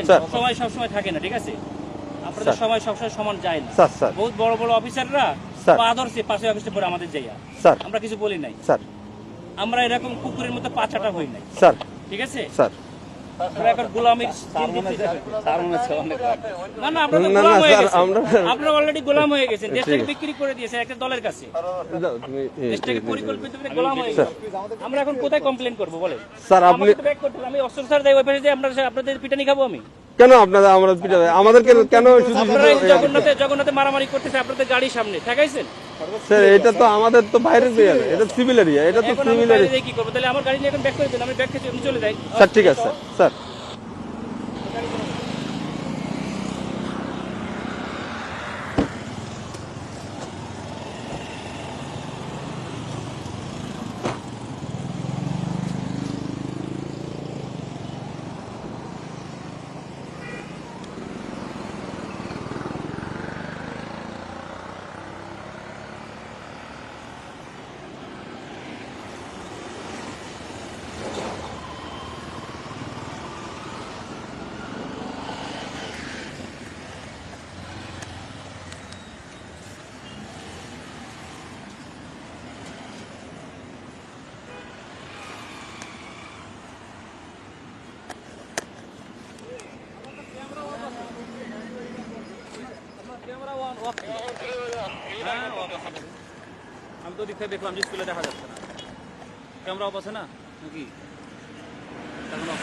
বুঝছেন? সবাই সবসময় থাকে না, ঠিক আছে? আপনাদের সময় সবসময় সমান যায় না। বহুত বড় বড় অফিসাররা আদর্শে পাশে অফিসে পরে আমাদের যাইয়া আমরা কিছু বলি নাই স্যার। আমরা এরকম কুকুরের মতো পাছাটা হই নাই স্যার, ঠিক আছে স্যার। আপনারা এখন গোলামির না না, আপনারা গোলাম হয়ে গেছেন, আপনারা অলরেডি গোলাম হয়ে গেছেন, দেশটাকে বিক্রি করে দিয়েছেন একটা দলের কাছে, দেশটাকে পরিকল্পিতভাবে গোলাম হয়ে গেছে। আমরা এখন কোথায় কমপ্লেন করবো বলেন স্যার? আপনি ব্যাক করতে আমি অস্ত্র স্যার দেই ওই পাশে যে আপনাদের পিটানি খাবো আমি কেন? আপনারা আমরা পিটাবে আমাদেরকে কেন? জগন্নাথে মারামারি করতেছে আপনাদের গাড়ির সামনে ঠেকাইছেন স্যার। এটা তো আমাদের তো বাইরের এরিয়া, এটা সিভিল এরিয়া, এটা তো সিভিল এরিয়া। কি করব তাহলে? আমার গাড়ি নিয়ে এখন ব্যাক করে দেন, আমি ব্যাক থেকে চলে যাই স্যার। ঠিক আছে স্যার। আমি তো দিকে দেখলাম যে স্কুলে দেখা যাচ্ছে না, ক্যামেরা অফ আছে না নাকি? এখন অফ।